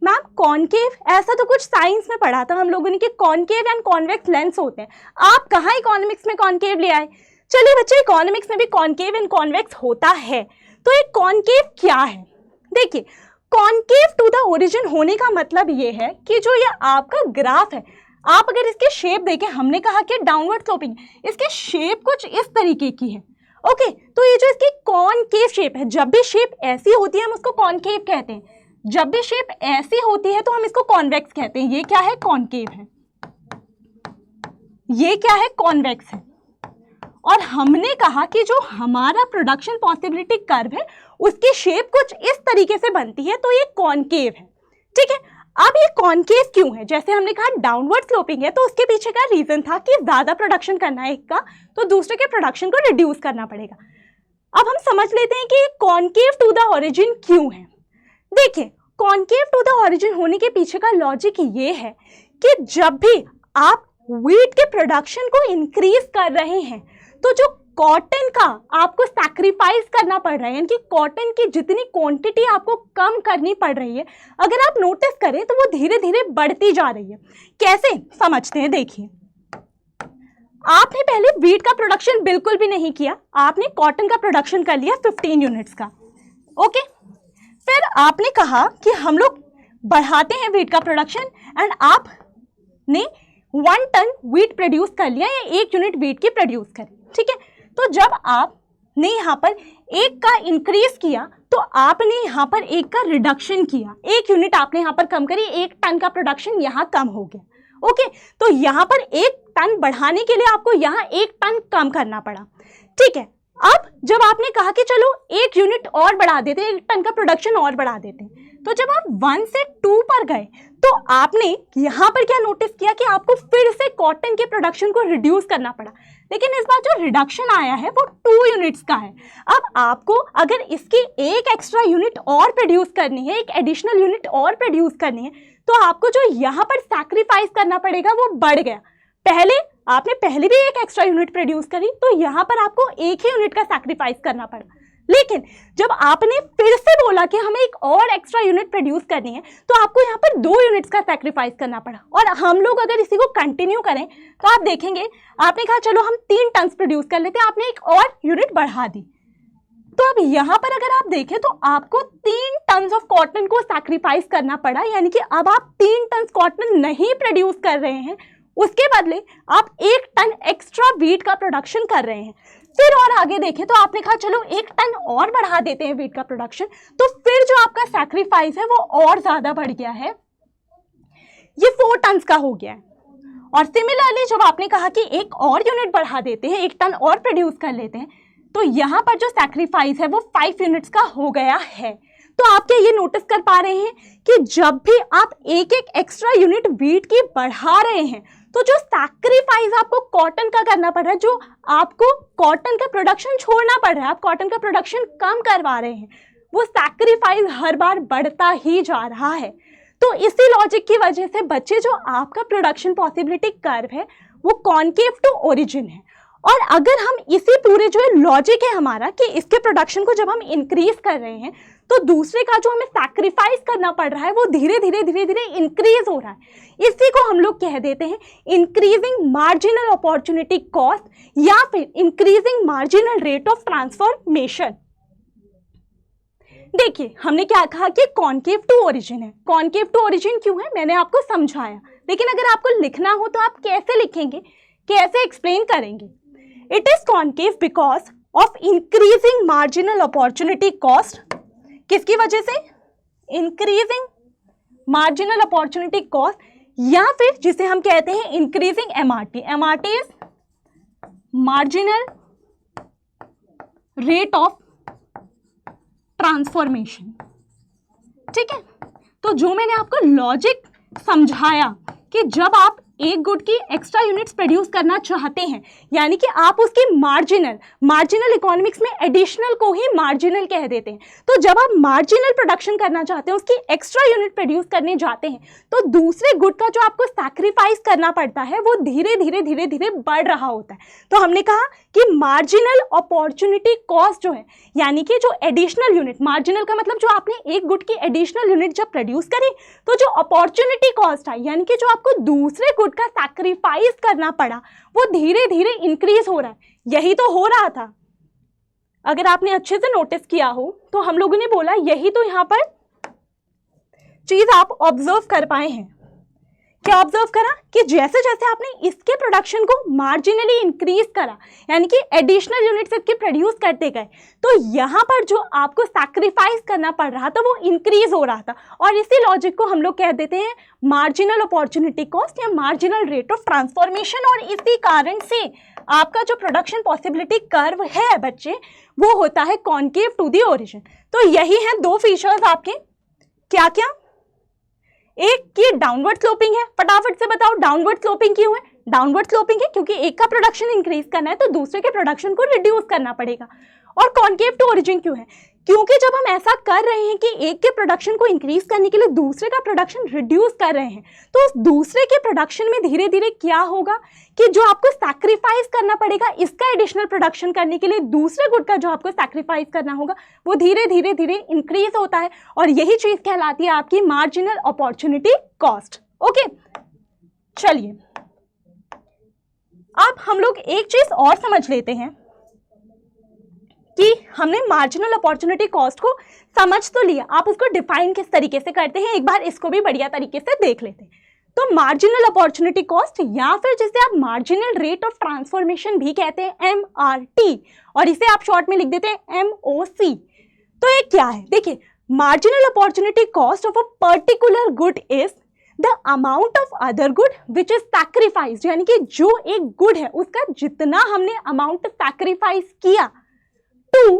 मैम कॉनकेव, ऐसा तो कुछ साइंस में पढ़ा था हम लोगों ने कि कॉनकेव एंड कॉन्वेक्स लेंस होते हैं। आप कहाँ इकोनॉमिक्स में कॉनकेव ले आए? चलिए बच्चे, इकोनॉमिक्स में भी कॉनकेव एंड कॉन्वेक्स होता है। तो एक कॉनकेव क्या है? देखिए, कॉनकेव टू द ओरिजिन होने का मतलब ये है कि जो ये आपका ग्राफ है, आप अगर इसके शेप देखें, हमने कहा कि डाउनवर्ड स्लोपिंग, इसके शेप कुछ इस तरीके की है। ओके, तो ये जो इसकी कॉनकेव शेप है, जब भी शेप ऐसी होती है हम उसको कॉनकेव कहते हैं, जब भी शेप ऐसी होती है तो हम इसको कॉन्वेक्स कहते हैं। ये क्या है? कॉनकेव है। ये क्या है? कॉन्वेक्स है। और हमने कहा कि जो हमारा प्रोडक्शन पॉसिबिलिटी कर्व है उसकी शेप कुछ इस तरीके से बनती है, तो ये कॉनकेव है। ठीक है, अब ये कॉनकेव क्यों है? जैसे हमने कहा डाउनवर्ड स्लोपिंग है, तो उसके पीछे का रीजन था कि ज्यादा प्रोडक्शन करना है एक का, तो दूसरे के प्रोडक्शन को रिड्यूस करना पड़ेगा। अब हम समझ लेते हैं कि कॉनकेव टू द ओरिजिन क्यों है। देखिए, कॉनकेव टू द ओरिजिन होने के पीछे का लॉजिक ये है कि जब भी आप व्हीट के प्रोडक्शन को इंक्रीज कर रहे हैं तो जो कॉटन का आपको सैक्रिफाइस करना पड़ रहा है, यानी कि कॉटन की जितनी क्वांटिटी आपको कम करनी पड़ रही है, अगर आप नोटिस करें तो वो धीरे धीरे बढ़ती जा रही है। कैसे समझते हैं? देखिए, आपने पहले व्हीट का प्रोडक्शन बिल्कुल भी नहीं किया, आपने कॉटन का प्रोडक्शन कर लिया 15 यूनिट्स का। ओके, फिर आपने कहा कि हम लोग बढ़ाते हैं व्हीट का प्रोडक्शन, एंड आपने 1 टन व्हीट प्रोड्यूस कर लिया या 1 यूनिट व्हीट की प्रोड्यूस करी। ठीक है, तो जब आपने यहाँ पर 1 का इंक्रीज किया तो आपने यहाँ पर 1 का रिडक्शन किया, 1 यूनिट आपने यहाँ पर कम करी, 1 टन का प्रोडक्शन यहाँ कम हो गया। ओके, तो यहाँ पर 1 टन बढ़ाने के लिए आपको यहाँ 1 टन कम करना पड़ा। ठीक है, अब जब आपने कहा कि चलो 1 यूनिट और बढ़ा देते हैं, 1 टन का प्रोडक्शन और बढ़ा देते हैं, तो जब आप 1 से 2 पर गए तो आपने यहाँ पर क्या नोटिस किया कि आपको फिर से कॉटन के प्रोडक्शन को रिड्यूस करना पड़ा, लेकिन इस बार जो रिडक्शन आया है वो 2 यूनिट्स का है। अब आपको अगर इसकी 1 एक्स्ट्रा यूनिट और प्रोड्यूस करनी है, 1 एडिशनल यूनिट और प्रोड्यूस करनी है, तो आपको जो यहाँ पर सैक्रिफाइस करना पड़ेगा वो बढ़ गया। आपने पहले भी 1 एक्स्ट्रा यूनिट प्रोड्यूस करी, तो यहाँ पर आपको 1 ही यूनिट का सैक्रिफाइस करना पड़ा। लेकिन जब आपने फिर से बोला कि हमें 1 और एक्स्ट्रा यूनिट प्रोड्यूस करनी है, तो आपको यहाँ पर 2 यूनिट्स का सैक्रिफाइस करना पड़ा। और हम लोग अगर इसी को कंटिन्यू करें तो आप देखेंगे, आपने कहा चलो हम 3 टन प्रोड्यूस कर लेते हैं, आपने 1 और यूनिट बढ़ा दी। तो अब यहाँ पर अगर आप देखें तो आपको 3 टन ऑफ कॉटन को सैक्रिफाइस करना पड़ा, यानी कि अब आप 3 टन कॉटन नहीं प्रोड्यूस कर रहे हैं, उसके बदले आप 1 टन एक्स्ट्रा व्हीट का प्रोडक्शन कर रहे हैं। फिर और आगे देखें तो आपने कहा चलो 1 टन और बढ़ा देते हैं व्हीट का प्रोडक्शन, तो फिर जो आपका सैक्रिफाइस है वो और ज्यादा बढ़ गया है, ये 4 टन का हो गया है। और सिमिलरली जब आपने कहा कि 1 और यूनिट बढ़ा देते हैं, 1 टन और प्रोड्यूस कर लेते हैं, तो यहाँ पर जो सैक्रिफाइस है वो 5 यूनिट्स का हो गया है। तो आप क्या ये नोटिस कर पा रहे हैं कि जब भी आप 1 एक्स्ट्रा यूनिट व्हीट की बढ़ा रहे हैं, तो जो सैक्रिफाइस आपको कॉटन का करना पड़ रहा है, जो आपको कॉटन का प्रोडक्शन छोड़ना पड़ रहा है, आप कॉटन का प्रोडक्शन कम करवा रहे हैं, वो सैक्रिफाइस हर बार बढ़ता ही जा रहा है। तो इसी लॉजिक की वजह से बच्चे जो आपका प्रोडक्शन पॉसिबिलिटी कर्व है वो कॉनकेव टू ओरिजिन है। और अगर हम इसी पूरे जो लॉजिक है हमारा कि इसके प्रोडक्शन को जब हम इंक्रीज कर रहे हैं तो दूसरे का जो हमें सैक्रिफाइस करना पड़ रहा है वो धीरे धीरे इंक्रीज हो रहा है, इसी को हम लोग कह देते हैं इंक्रीजिंग मार्जिनल अपॉर्चुनिटी कॉस्ट या फिर increasing marginal rate of transformation. देखिए, हमने क्या कहा कि कॉनकेव टू ओरिजिन है। कॉनकेव टू ओरिजिन क्यों है मैंने आपको समझाया, लेकिन अगर आपको लिखना हो तो आप कैसे लिखेंगे, कैसे एक्सप्लेन करेंगे? It is concave because of increasing marginal opportunity cost. किसकी वजह से? इंक्रीजिंग मार्जिनल अपॉर्चुनिटी कॉस्ट, या फिर जिसे हम कहते हैं increasing MRT. MRT is marginal rate of transformation. ठीक है, तो जो मैंने आपको लॉजिक समझाया कि जब आप 1 गुड की एक्स्ट्रा यूनिट्स प्रोड्यूस करना चाहते हैं, यानी कि आप उसकी मार्जिनल इकोनॉमिक्स में एडिशनल को ही मार्जिनल कह देते हैं, तो जब आप मार्जिनल प्रोडक्शन करना चाहते हैं, उसकी एक्स्ट्रा यूनिट प्रोड्यूस करने जाते हैं, तो दूसरे गुड का जो आपको सैक्रिफाइस करना पड़ता है वो धीरे धीरे बढ़ रहा होता है। तो हमने कहा कि मार्जिनल अपॉर्चुनिटी कॉस्ट जो है, यानी कि जो एडिशनल यूनिट, मार्जिनल का मतलब जो आपने 1 गुड की एडिशनल यूनिट जब प्रोड्यूस करी, तो जो अपॉर्चुनिटी कॉस्ट है, यानी कि जो आपको दूसरे गुड का सैक्रिफाइस करना पड़ा, वो धीरे धीरे इंक्रीज हो रहा है। यही तो हो रहा था, अगर आपने अच्छे से नोटिस किया हो तो हम लोगों ने बोला यही तो यहाँ पर चीज आप ऑब्जर्व कर पाए हैं। क्या ऑब्जर्व करा कि जैसे जैसे आपने इसके प्रोडक्शन को मार्जिनली इंक्रीज करा, यानी कि एडिशनल यूनिट्स इसके प्रोड्यूस करते गए, तो यहाँ पर जो आपको सैक्रिफाइस करना पड़ रहा था वो इंक्रीज हो रहा था, और इसी लॉजिक को हम लोग कह देते हैं मार्जिनल अपॉर्चुनिटी कॉस्ट या मार्जिनल रेट ऑफ ट्रांसफॉर्मेशन। और इसी कारण से आपका जो प्रोडक्शन पॉसिबिलिटी कर्व है बच्चे, वो होता है कॉनकेव टू दी ओरिजिन। तो यही है 2 फीचर्स आपके, क्या क्या? एक ये डाउनवर्ड स्लोपिंग है, फटाफट से बताओ डाउनवर्ड स्लोपिंग क्यों है? डाउनवर्ड स्लोपिंग है क्योंकि एक का प्रोडक्शन इंक्रीज करना है तो दूसरे के प्रोडक्शन को रिड्यूस करना पड़ेगा। और कॉन्केव टू ओरिजिन क्यों है? क्योंकि जब हम ऐसा कर रहे हैं कि एक के प्रोडक्शन को इंक्रीज करने के लिए दूसरे का प्रोडक्शन रिड्यूस कर रहे हैं, तो उस दूसरे के प्रोडक्शन में धीरे धीरे क्या होगा कि जो आपको सैक्रिफाइस करना पड़ेगा इसका एडिशनल प्रोडक्शन करने के लिए, दूसरे गुड का जो आपको सैक्रिफाइस करना होगा वो धीरे धीरे धीरे इंक्रीज होता है, और यही चीज कहलाती है आपकी मार्जिनल अपॉर्चुनिटी कॉस्ट। ओके, चलिए अब हम लोग एक चीज और समझ लेते हैं कि हमने मार्जिनल अपॉर्चुनिटी कॉस्ट को समझ तो लिया, आप उसको डिफाइन किस तरीके से करते हैं एक बार इसको भी बढ़िया तरीके से देख लेते हैं। तो मार्जिनल अपॉर्चुनिटी कॉस्ट या फिर जिसे आप मार्जिनल रेट ऑफ ट्रांसफॉर्मेशन भी कहते हैं MRT, और इसे आप शॉर्ट में लिख देते हैं MOC। तो ये क्या है? देखिए, marginal opportunity cost of a particular good is the amount of other good which is sacrificed, यानी कि जो एक गुड है उसका जितना हमने अमाउंट सैक्रिफाइस किया to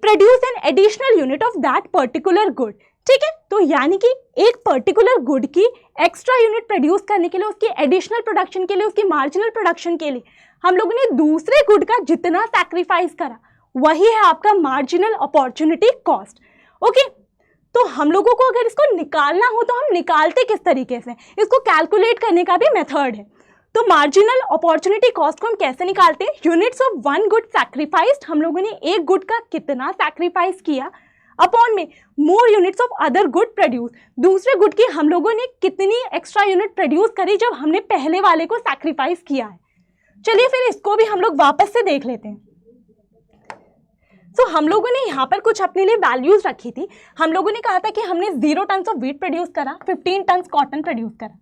produce an additional unit of that particular good. ठीक है, तो यानी कि एक पर्टिकुलर गुड की एक्स्ट्रा यूनिट प्रोड्यूस करने के लिए, उसकी एडिशनल प्रोडक्शन के लिए, उसकी मार्जिनल प्रोडक्शन के लिए हम लोगों ने दूसरे गुड का जितना सैक्रिफाइस करा वही है आपका मार्जिनल अपॉर्चुनिटी कॉस्ट। ओके, तो हम लोगों को अगर इसको निकालना हो तो हम निकालते किस तरीके से? इसको कैलकुलेट करने का भी मेथड है। तो मार्जिनल अपॉर्चुनिटी कॉस्ट को हम कैसे निकालते हैं? Units of one good sacrificed, हम लोगों ने एक गुड का कितना सैक्रिफाइस किया, अपॉन में more units of other good produce, दूसरे गुड की हम लोगों ने कितनी एक्स्ट्रा यूनिट प्रोड्यूस करी जब हमने पहले वाले को सैक्रिफाइस किया है। चलिए फिर इसको भी हम लोग वापस से देख लेते हैं। तो हम लोगों ने यहाँ पर कुछ अपने लिए वैल्यूज रखी थी। हम लोगों ने कहा था कि हमने 0 टन्स ऑफ व्हीट प्रोड्यूस करा, 15 टन्स कॉटन प्रोड्यूस करा।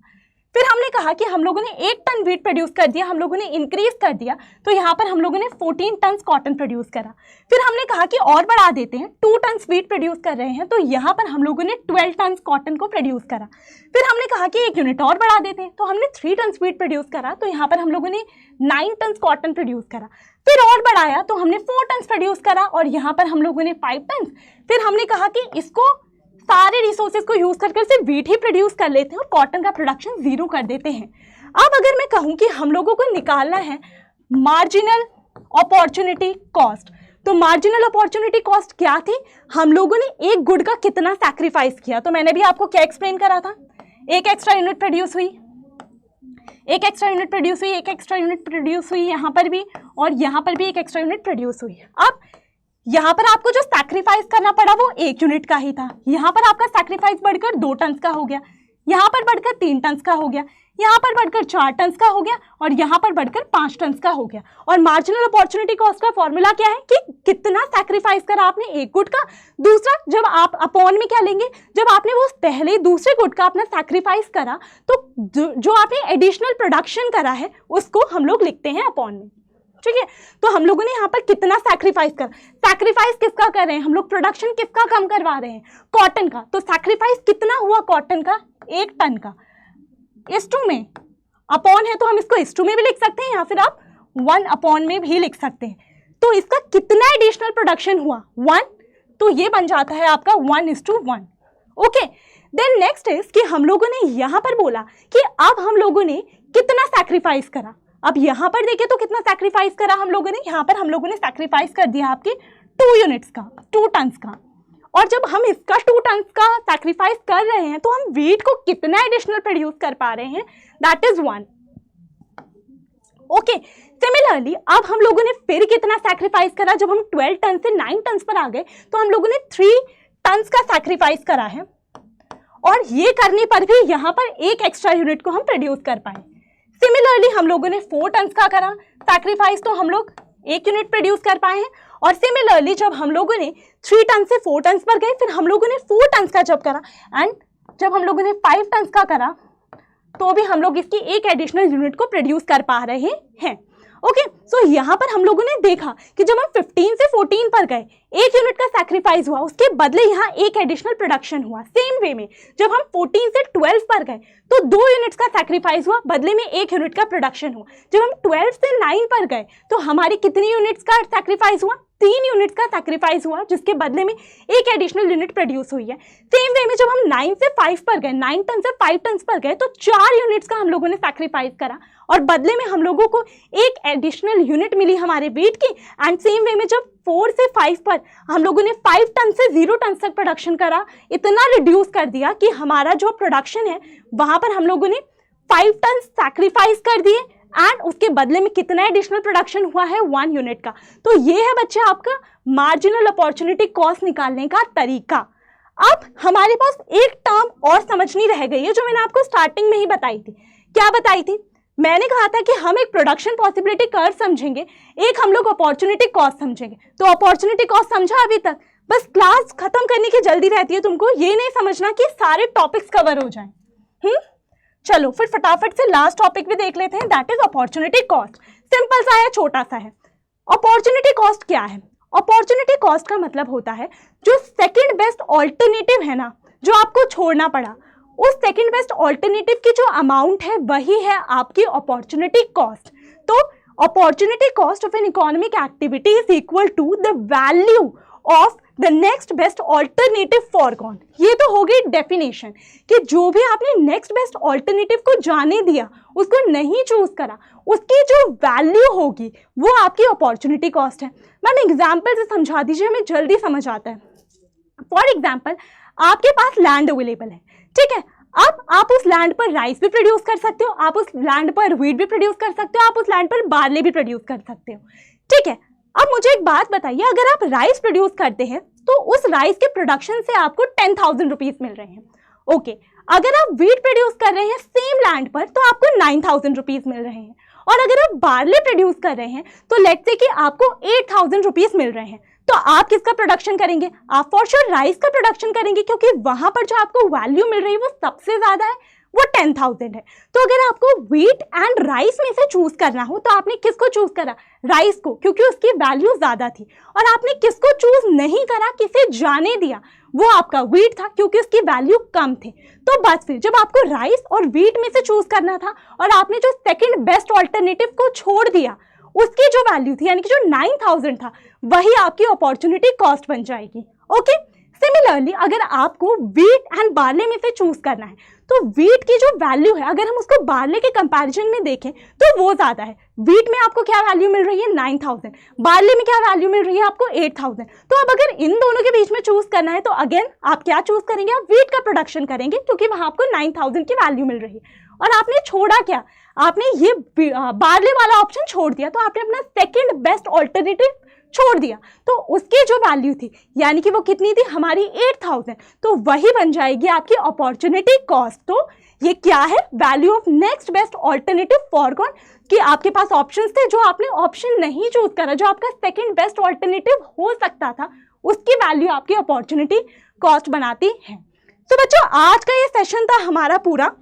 फिर हमने कहा कि हम लोगों ने 1 टन व्हीट प्रोड्यूस कर दिया, हम लोगों ने इंक्रीज कर दिया, तो यहाँ पर हम लोगों ने 14 टन्स कॉटन प्रोड्यूस करा। फिर हमने कहा कि और बढ़ा देते हैं, 2 टन्स व्हीट प्रोड्यूस कर रहे हैं, तो यहाँ पर हम लोगों ने 12 टन्स कॉटन को प्रोड्यूस करा। फिर हमने कहा कि 1 यूनिट और बढ़ा देते हैं, तो हमने 3 टन्स व्हीट प्रोड्यूस करा, तो यहाँ पर हम लोगों ने 9 टन्स कॉटन प्रोड्यूस करा। फिर और बढ़ाया तो हमने 4 टन्स प्रोड्यूस करा, और यहाँ पर हम लोगों ने 5 टन्स। फिर हमने कहा कि इसको सारे रिसोर्सेज को यूज करके सिर्फ व्हीट ही प्रोड्यूस कर लेते हैं और कॉटन का प्रोडक्शन 0 कर देते हैं। अब अगर मैं कहूं कि हम लोगों को निकालना है मार्जिनल अपॉर्चुनिटी कॉस्ट, तो मार्जिनल अपॉर्चुनिटी कॉस्ट क्या थी? हम लोगों ने एक गुड का कितना सैक्रिफाइस किया। तो मैंने भी आपको क्या एक्सप्लेन करा था? एक एक्स्ट्रा यूनिट प्रोड्यूस हुई, एक एक्स्ट्रा यूनिट प्रोड्यूस हुई, एक एक्स्ट्रा यूनिट प्रोड्यूस हुई, यहाँ पर भी और यहाँ पर भी एक एक्स्ट्रा यूनिट प्रोड्यूस हुई। अब यहाँ पर आपको जो सैक्रिफाइस करना पड़ा वो 1 यूनिट का ही था। यहाँ पर आपका सैक्रिफाइस बढ़कर 2 टन्स का हो गया, यहाँ पर बढ़कर 3 टन्स का हो गया, यहाँ पर बढ़कर 4 टन्स का हो गया, और यहाँ पर बढ़कर 5 टन्स का हो गया। और मार्जिनल अपॉर्चुनिटी कॉस्ट का फॉर्मूला क्या है कि कितना सैक्रिफाइस करा आपने एक गुड का। दूसरा, जब आप अपॉन में क्या लेंगे, जब आपने वो पहले दूसरे गुड का अपना सैक्रिफाइस करा तो जो आपने एडिशनल प्रोडक्शन करा है उसको हम लोग लिखते हैं अपॉन में। ठीक है, तो हम लोगों ने यहाँ पर कितना सैक्रिफाइस कर, सैक्रिफाइस किसका कर रहे हैं हम लोग? प्रोडक्शन किसका कम करवा रहे हैं? कॉटन का। तो सैक्रिफाइस कितना हुआ कॉटन का? 1 टन का। इस2 में अपॉन है तो हम इसको इस2 में भी लिख सकते हैं, या फिर आप 1 अपॉन में भी लिख सकते हैं। तो इसका कितना एडिशनल प्रोडक्शन हुआ? 1, तो ये बन जाता है आपका 1:1। ओके, देन नेक्स्ट इज कि हम लोगों ने यहाँ पर बोला कि अब हम लोगों ने कितना सैक्रिफाइस करा। अब यहाँ पर देखिए तो कितना सैक्रिफाइस करा हम लोगों ने? यहाँ पर हम लोगों ने सैक्रिफाइस कर दिया आपके 2 यूनिट्स का, 2 टन्स का। और जब हम इसका 2 टन्स का सैक्रिफाइस कर रहे हैं तो हम व्हीट को कितना एडिशनल प्रोड्यूस कर पा रहे हैं? That is 1। ओके, सिमिलरली अब हम लोगों ने फिर कितना सैक्रिफाइस करा? जब हम 12 टन से 9 टन्स पर आ गए तो हम लोगों ने 3 टन्स का सैक्रिफाइस करा है, और ये करने पर भी यहाँ पर एक एक्स्ट्रा यूनिट को हम प्रोड्यूस कर पाए। सिमिलरली हम लोगों ने 4 टन्स का करा सैक्रिफाइस, तो हम लोग 1 यूनिट प्रोड्यूस कर पाए हैं। और सिमिलरली जब हम लोगों ने 3 टन से 4 टन्स पर गए, फिर हम लोगों ने 4 टन्स का जब करा, एंड जब हम लोगों ने 5 टन्स का करा तो भी हम लोग इसकी एक एडिशनल यूनिट को प्रोड्यूस कर पा रहे हैं। ओके, सो यहाँ पर हम लोगों ने देखा कि जब हम 15 से 14 पर गए, 1 यूनिट का सैक्रिफाइस हुआ, उसके बदले यहाँ एक एडिशनल प्रोडक्शन हुआ। सेम वे में जब हम 14 से 12 पर गए तो 2 यूनिट्स का सैक्रिफाइस हुआ, बदले में 1 यूनिट का प्रोडक्शन हुआ। जब हम 12 से 9 पर गए तो हमारी कितनी यूनिट्स का सैक्रिफाइस हुआ? 3 यूनिट्स का सैक्रिफाइस हुआ, जिसके बदले में एक एडिशनल यूनिट प्रोड्यूस हुई है। सेम वे में जब हम 9 से 5 पर गए, 9 टन से 5 टन पर गए तो 4 यूनिट्स का हम लोगों ने सैक्रिफाइस करा और बदले में हम लोगों को एक एडिशनल यूनिट मिली हमारे वेट की। एंड सेम वे में जब 4 से 5 पर हम लोगों ने 5 टन से 0 टन तक प्रोडक्शन करा, इतना रिड्यूस कर दिया कि हमारा जो प्रोडक्शन है वहां पर हम लोगों ने 5 टन सैक्रिफाइस कर दिए एंड उसके बदले में कितना एडिशनल प्रोडक्शन हुआ है? 1 यूनिट का। तो ये है बच्चे आपका मार्जिनल अपॉर्चुनिटी कॉस्ट निकालने का तरीका। अब हमारे पास एक टर्म और समझनी रह गई है जो मैंने आपको स्टार्टिंग में ही बताई थी। क्या बताई थी? मैंने कहा था कि हम एक प्रोडक्शन पॉसिबिलिटी कर्व समझेंगे, एक हम लोग अपॉर्चुनिटी कॉस्ट समझेंगे। तो अपॉर्चुनिटी कॉस्ट समझा अभी तक? बस क्लास खत्म करने की जल्दी रहती है, तुमको ये नहीं समझना कि सारे टॉपिक्स कवर हो जाएं। चलो फिर फटाफट से लास्ट टॉपिक भी देख लेते हैं, that is opportunity cost. Simple सा है, छोटा सा है। अपॉर्चुनिटी कॉस्ट क्या है? अपॉर्चुनिटी कॉस्ट का मतलब होता है जो सेकंड बेस्ट ऑल्टरनेटिव है ना, जो आपको छोड़ना पड़ा, उस सेकंड बेस्ट ऑल्टरनेटिव की जो अमाउंट है वही है आपकी अपॉर्चुनिटी कॉस्ट। तो opportunity cost of an economic activity is equal to the value of the next best alternative forgone. ये तो हो गई डेफिनेशन कि जो भी आपने नेक्स्ट बेस्ट ऑल्टरनेटिव को जाने दिया, उसको नहीं चूज करा, उसकी जो वैल्यू होगी वो आपकी अपॉर्चुनिटी कॉस्ट है। मैम एग्जाम्पल से समझा दीजिए, हमें जल्दी समझ आता है। फॉर एग्जाम्पल आपके पास लैंड अवेलेबल है, ठीक है। अब आप उस लैंड पर राइस भी प्रोड्यूस कर सकते हो, आप उस लैंड पर व्हीट भी प्रोड्यूस कर सकते हो, आप उस लैंड पर बार्ले भी प्रोड्यूस कर सकते हो, ठीक है। अब मुझे एक बात बताइए, अगर आप राइस प्रोड्यूस करते हैं तो उस राइस के प्रोडक्शन से आपको 10,000 रुपीज मिल रहे हैं, ओके। अगर आप व्हीट प्रोड्यूस कर रहे हैं सेम लैंड पर तो आपको 9,000 रुपीज मिल रहे हैं, और अगर आप बार्ले प्रोड्यूस कर रहे हैं तो लेट्स से कि आपको 8,000 रुपीज मिल रहे हैं। तो आप किसका प्रोडक्शन करेंगे? आप फॉर श्योर राइस का प्रोडक्शन करेंगे, क्योंकि वहां पर जो आपको वैल्यू मिल रही है वो सबसे ज्यादा है, वो 10,000 है। तो अगर आपको व्हीट एंड राइस में से चूज करना हो तो आपने किसको चूज करा? राइस को, क्योंकि उसकी वैल्यू ज्यादा थी। और आपने किसको चूज नहीं करा, किसे जाने दिया? वो आपका व्हीट था, क्योंकि उसकी वैल्यू कम थी। तो बस फिर जब आपको राइस और व्हीट में से चूज करना था और आपने जो सेकंड बेस्ट ऑल्टरनेटिव को छोड़ दिया, उसकी जो वैल्यू थी यानी कि जो 9,000 था, वही आपकी अपॉर्चुनिटी कॉस्ट बन जाएगी, ओके। सिमिलरली अगर आपको व्हीट एंड बार्ले में से चूज करना है तो व्हीट की जो वैल्यू है, अगर हम उसको बार्ले के कंपैरिजन में देखें तो वो ज्यादा है। व्हीट में आपको क्या वैल्यू मिल रही है? 9,000। बार्ले में क्या वैल्यू मिल रही है आपको? 8,000। तो अब अगर इन दोनों के बीच में चूज करना है तो अगेन आप क्या चूज करेंगे? आप व्हीट का प्रोडक्शन करेंगे, क्योंकि वहां आपको 9,000 की वैल्यू मिल रही है। और आपने छोड़ा क्या? आपने ये बार्ले वाला ऑप्शन छोड़ दिया, तो आपने अपना सेकेंड बेस्ट ऑल्टरनेटिव छोड़ दिया। तो उसकी जो वैल्यू थी यानी कि वो कितनी थी? हमारी 8,000। तो वही बन जाएगी आपकी अपॉर्चुनिटी कॉस्ट। तो ये क्या है? Value of next best alternative foregone, कि आपके पास ऑप्शंस थे, जो आपने ऑप्शन नहीं चूज करा, जो आपका सेकंड बेस्ट ऑल्टरनेटिव हो सकता था, उसकी वैल्यू आपकी अपॉर्चुनिटी कॉस्ट बनाती है। तो बच्चों आज का ये सेशन था हमारा पूरा,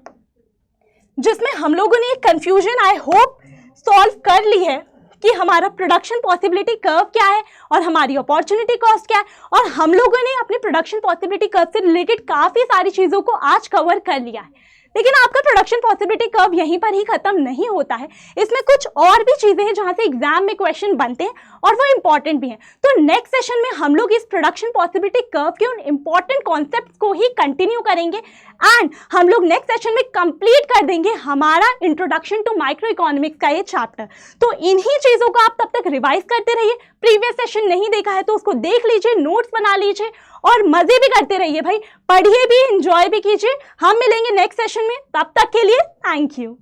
जिसमें हम लोगों ने एक कंफ्यूजन आई होप सॉल्व कर ली है कि हमारा प्रोडक्शन पॉसिबिलिटी कर्व क्या है और हमारी अपॉर्चुनिटी कॉस्ट क्या है। और हम लोगों ने अपने प्रोडक्शन पॉसिबिलिटी कर्व से रिलेटेड काफी सारी चीजों को आज कवर कर लिया है। लेकिन आपका प्रोडक्शन पॉसिबिलिटी कर्व यहीं पर ही खत्म नहीं होता है, इसमें कुछ और भी चीजें हैं जहां से एग्जाम में क्वेश्चन बनते हैं और वो इंपॉर्टेंट भी हैं। तो नेक्स्ट सेशन में हम लोग इस प्रोडक्शन पॉसिबिलिटी कर्व के उन इंपॉर्टेंट कॉन्सेप्ट्स को ही कंटिन्यू करेंगे एंड हम लोग नेक्स्ट सेशन में कंप्लीट कर देंगे हमारा इंट्रोडक्शन टू माइक्रो इकोनॉमिक्स का ये चैप्टर। तो इन्हीं चीजों को आप तब तक रिवाइज करते रहिए। प्रीवियस सेशन नहीं देखा है तो उसको देख लीजिए, नोट्स बना लीजिए और मजे भी करते रहिए भाई, पढ़िए भी, एंजॉय भी कीजिए। हम मिलेंगे नेक्स्ट सेशन में, तब तक के लिए थैंक यू।